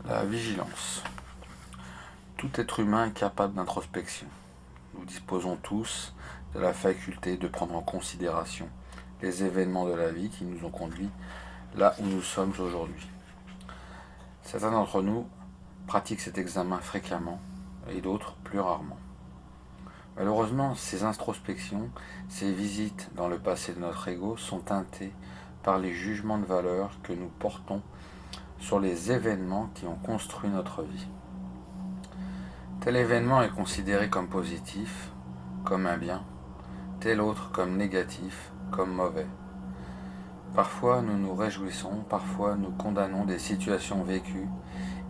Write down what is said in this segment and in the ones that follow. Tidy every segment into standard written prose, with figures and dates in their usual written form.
La vigilance. Tout être humain est capable d'introspection. Nous disposons tous de la faculté de prendre en considération les événements de la vie qui nous ont conduits là où nous sommes aujourd'hui. Certains d'entre nous pratiquent cet examen fréquemment et d'autres plus rarement. Malheureusement, ces introspections, ces visites dans le passé de notre ego sont teintées par les jugements de valeur que nous portons sur les événements qui ont construit notre vie. Tel événement est considéré comme positif, comme un bien, tel autre comme négatif, comme mauvais. Parfois nous nous réjouissons, parfois nous condamnons des situations vécues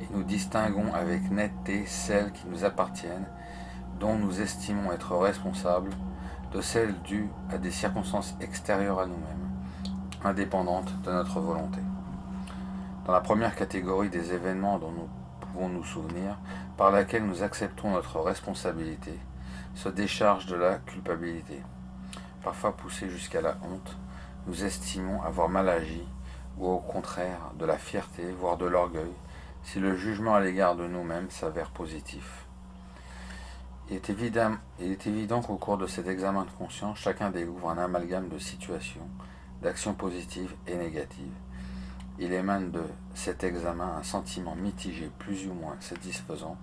et nous distinguons avec netteté celles qui nous appartiennent, dont nous estimons être responsables, de celles dues à des circonstances extérieures à nous-mêmes, indépendantes de notre volonté. Dans la première catégorie des événements dont nous pouvons nous souvenir, par laquelle nous acceptons notre responsabilité, se décharge de la culpabilité. Parfois poussés jusqu'à la honte, nous estimons avoir mal agi, ou au contraire de la fierté, voire de l'orgueil, si le jugement à l'égard de nous-mêmes s'avère positif. Il est évident qu'au cours de cet examen de conscience, chacun découvre un amalgame de situations, d'actions positives et négatives. Il émane de cet examen un sentiment mitigé, plus ou moins satisfaisant,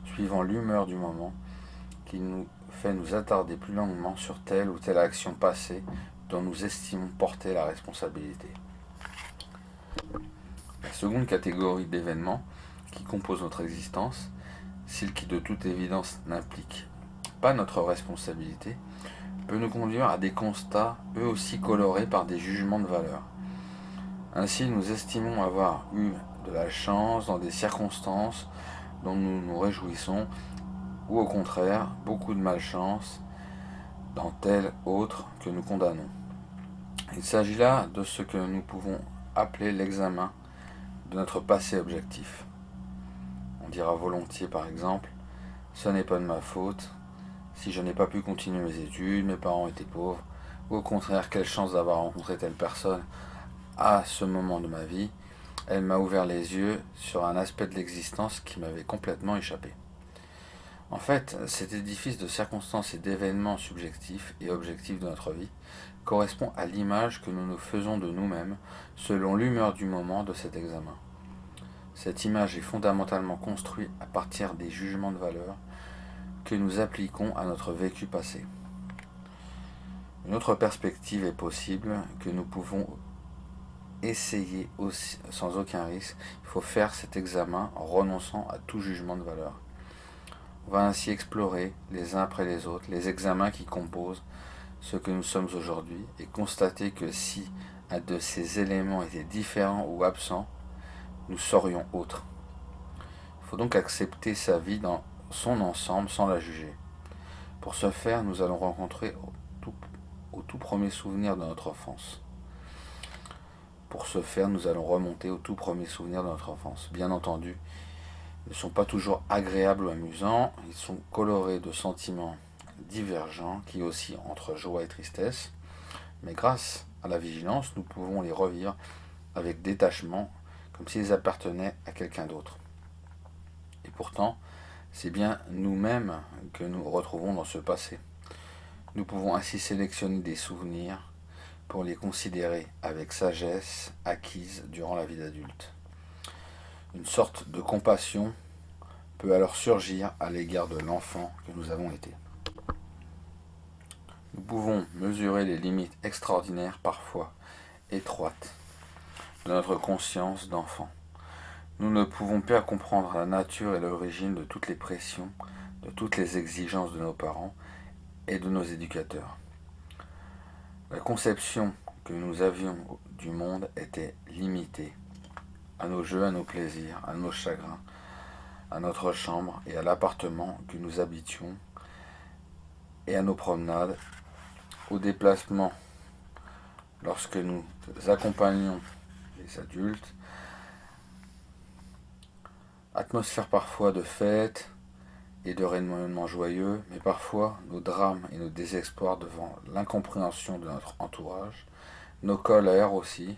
suivant l'humeur du moment, qui nous fait nous attarder plus longuement sur telle ou telle action passée dont nous estimons porter la responsabilité. La seconde catégorie d'événements qui composent notre existence, celle qui de toute évidence n'implique pas notre responsabilité, peut nous conduire à des constats eux aussi colorés par des jugements de valeur. Ainsi, nous estimons avoir eu de la chance dans des circonstances dont nous nous réjouissons, ou au contraire, beaucoup de malchance dans telle autre que nous condamnons. Il s'agit là de ce que nous pouvons appeler l'examen de notre passé objectif. On dira volontiers par exemple, ce n'est pas de ma faute, si je n'ai pas pu continuer mes études, mes parents étaient pauvres, ou au contraire, quelle chance d'avoir rencontré telle personne à ce moment de ma vie, elle m'a ouvert les yeux sur un aspect de l'existence qui m'avait complètement échappé. En fait, cet édifice de circonstances et d'événements subjectifs et objectifs de notre vie correspond à l'image que nous nous faisons de nous-mêmes selon l'humeur du moment de cet examen. Cette image est fondamentalement construite à partir des jugements de valeur que nous appliquons à notre vécu passé. Une autre perspective est possible que nous pouvons essayer aussi, sans aucun risque. Il faut faire cet examen en renonçant à tout jugement de valeur. On va ainsi explorer, les uns après les autres, les examens qui composent ce que nous sommes aujourd'hui et constater que si un de ces éléments était différent ou absent, nous serions autres. Il faut donc accepter sa vie dans son ensemble sans la juger. Pour ce faire, nous allons rencontrer au tout premier souvenir de notre enfance. Pour ce faire, nous allons remonter au tout premier souvenir de notre enfance. Bien entendu, ils ne sont pas toujours agréables ou amusants, ils sont colorés de sentiments divergents qui oscillent entre joie et tristesse, mais grâce à la vigilance, nous pouvons les revivre avec détachement, comme s'ils appartenaient à quelqu'un d'autre. Et pourtant, c'est bien nous-mêmes que nous retrouvons dans ce passé. Nous pouvons ainsi sélectionner des souvenirs pour les considérer avec sagesse acquise durant la vie d'adulte. Une sorte de compassion peut alors surgir à l'égard de l'enfant que nous avons été. Nous pouvons mesurer les limites extraordinaires, parfois étroites, de notre conscience d'enfant. Nous ne pouvons pas comprendre la nature et l'origine de toutes les pressions, de toutes les exigences de nos parents et de nos éducateurs. La conception que nous avions du monde était limitée à nos jeux, à nos plaisirs, à nos chagrins, à notre chambre et à l'appartement que nous habitions, et à nos promenades, aux déplacements lorsque nous accompagnions les adultes, atmosphère parfois de fête et de rayonnement joyeux, mais parfois nos drames et nos désespoirs devant l'incompréhension de notre entourage, nos colères aussi,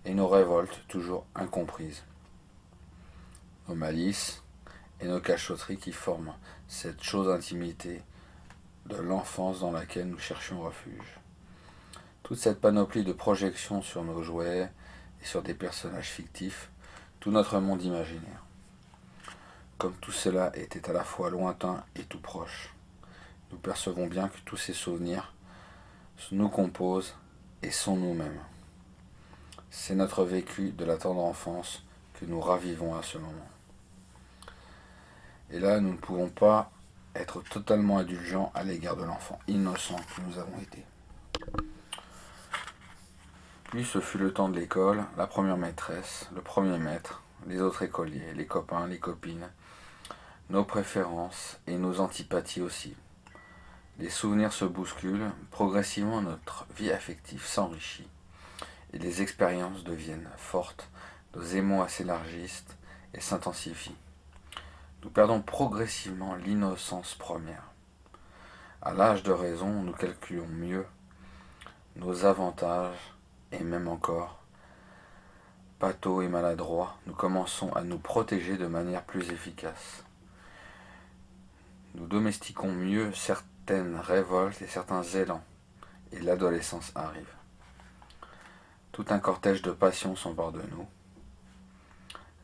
et nos révoltes toujours incomprises. nos malices et nos cachotteries qui forment cette chose intimité de l'enfance dans laquelle nous cherchions refuge. Toute cette panoplie de projections sur nos jouets et sur des personnages fictifs, tout notre monde imaginaire. Comme tout cela était à la fois lointain et tout proche, nous percevons bien que tous ces souvenirs nous composent et sont nous-mêmes. C'est notre vécu de la tendre enfance que nous ravivons à ce moment. Et là, nous ne pouvons pas être totalement indulgents à l'égard de l'enfant innocent que nous avons été. Puis ce fut le temps de l'école, la première maîtresse, le premier maître, les autres écoliers, les copains, les copines, nos préférences et nos antipathies aussi. Les souvenirs se bousculent, progressivement notre vie affective s'enrichit et les expériences deviennent fortes, nos émois s'élargissent et s'intensifient. Nous perdons progressivement l'innocence première. À l'âge de raison, nous calculons mieux nos avantages et même encore, pâteaux et maladroits, nous commençons à nous protéger de manière plus efficace. Nous domestiquons mieux certaines révoltes et certains élans, et l'adolescence arrive. Tout un cortège de passions s'empare de nous.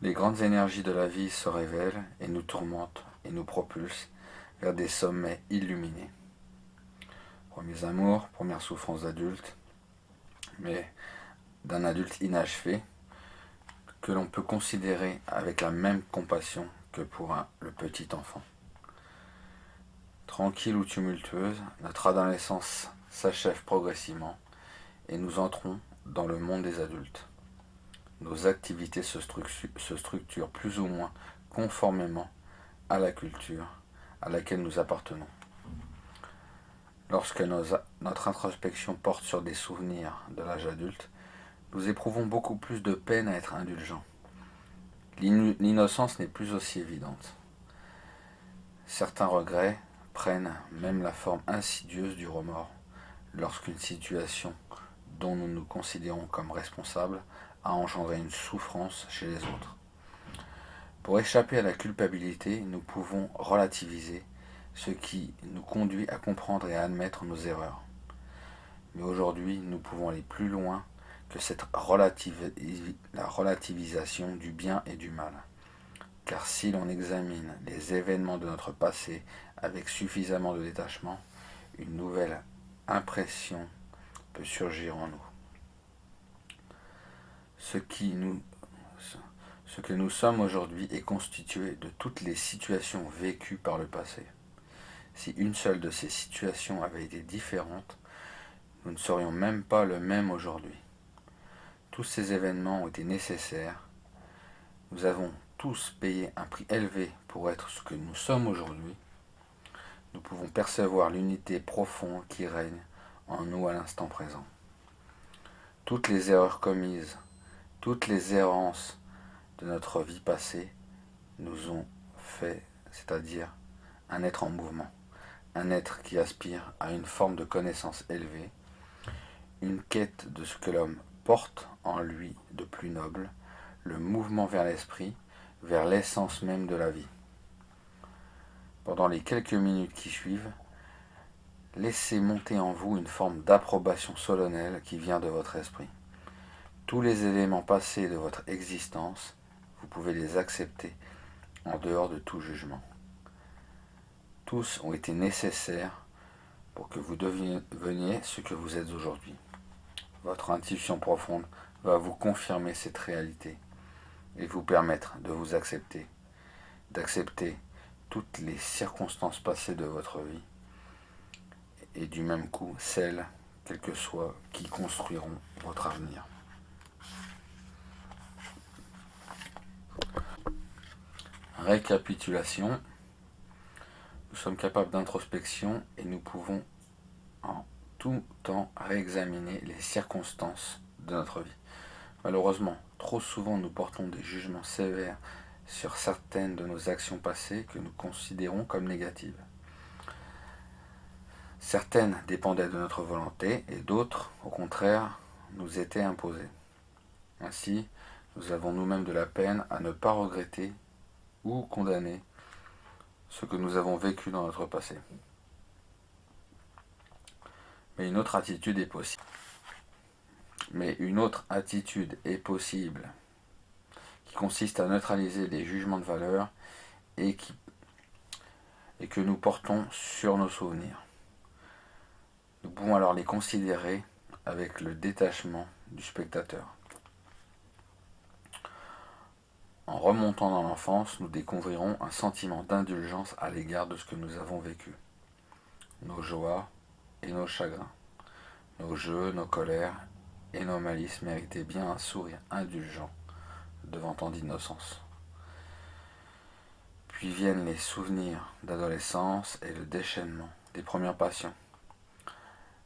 Les grandes énergies de la vie se révèlent et nous tourmentent et nous propulsent vers des sommets illuminés. Premiers amours, premières souffrances d'adulte, mais d'un adulte inachevé que l'on peut considérer avec la même compassion que pour le petit enfant. Tranquille ou tumultueuse, notre adolescence s'achève progressivement et nous entrons dans le monde des adultes. Nos activités se structurent plus ou moins conformément à la culture à laquelle nous appartenons. Lorsque notre introspection porte sur des souvenirs de l'âge adulte, nous éprouvons beaucoup plus de peine à être indulgents. L'innocence n'est plus aussi évidente. Certains regrets prennent même la forme insidieuse du remords lorsqu'une situation dont nous nous considérons comme responsables a engendré une souffrance chez les autres. Pour échapper à la culpabilité, nous pouvons relativiser ce qui nous conduit à comprendre et à admettre nos erreurs. Mais aujourd'hui, nous pouvons aller plus loin que la relativisation du bien et du mal. Car si l'on examine les événements de notre passé avec suffisamment de détachement, une nouvelle impression peut surgir en nous. Ce que nous sommes aujourd'hui est constitué de toutes les situations vécues par le passé. Si une seule de ces situations avait été différente, nous ne serions même pas le même aujourd'hui. Tous ces événements ont été nécessaires. Nous avons tous payé un prix élevé pour être ce que nous sommes aujourd'hui. Nous pouvons percevoir l'unité profonde qui règne en nous à l'instant présent. Toutes les erreurs commises, toutes les errances de notre vie passée nous ont fait, c'est-à-dire un être en mouvement, un être qui aspire à une forme de connaissance élevée, une quête de ce que l'homme porte en lui de plus noble, le mouvement vers l'esprit, vers l'essence même de la vie. Pendant les quelques minutes qui suivent, laissez monter en vous une forme d'approbation solennelle qui vient de votre esprit. Tous les éléments passés de votre existence, vous pouvez les accepter en dehors de tout jugement. Tous ont été nécessaires pour que vous deveniez ce que vous êtes aujourd'hui. Votre intuition profonde va vous confirmer cette réalité et vous permettre de vous accepter, d'accepter toutes les circonstances passées de votre vie et du même coup celles, quelles que soient, qui construiront votre avenir. Récapitulation. Nous sommes capables d'introspection et nous pouvons en tout temps réexaminer les circonstances de notre vie. Malheureusement, trop souvent nous portons des jugements sévères sur certaines de nos actions passées que nous considérons comme négatives. Certaines dépendaient de notre volonté et d'autres, au contraire, nous étaient imposées. Ainsi, nous avons nous-mêmes de la peine à ne pas regretter ou condamner ce que nous avons vécu dans notre passé. Mais une autre attitude est possible. Qui consiste à neutraliser les jugements de valeur et que nous portons sur nos souvenirs. Nous pouvons alors les considérer avec le détachement du spectateur. En remontant dans l'enfance, nous découvrirons un sentiment d'indulgence à l'égard de ce que nous avons vécu. Nos joies et nos chagrins, nos jeux, nos colères et nos malices méritaient bien un sourire indulgent devant tant d'innocence. Puis viennent les souvenirs d'adolescence et le déchaînement des premières passions,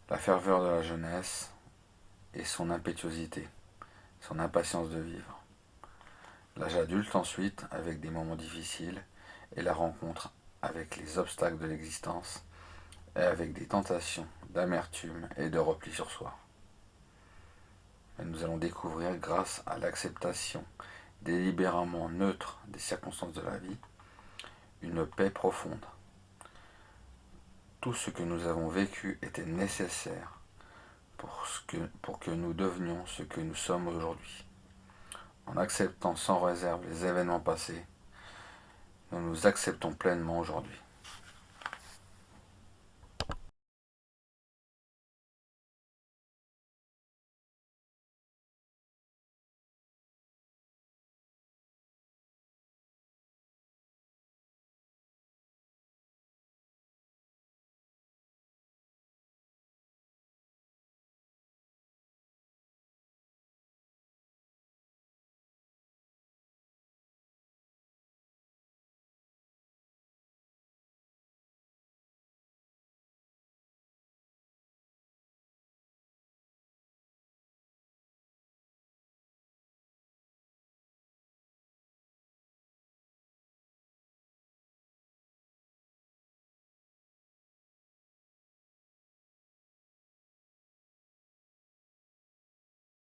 la ferveur de la jeunesse et son impétuosité, son impatience de vivre. L'âge adulte ensuite, avec des moments difficiles et la rencontre avec les obstacles de l'existence et avec des tentations d'amertume et de repli sur soi. Mais nous allons découvrir, grâce à l'acceptation délibérément neutre des circonstances de la vie, une paix profonde. Tout ce que nous avons vécu était nécessaire pour que nous devenions ce que nous sommes aujourd'hui. En acceptant sans réserve les événements passés, nous nous acceptons pleinement aujourd'hui.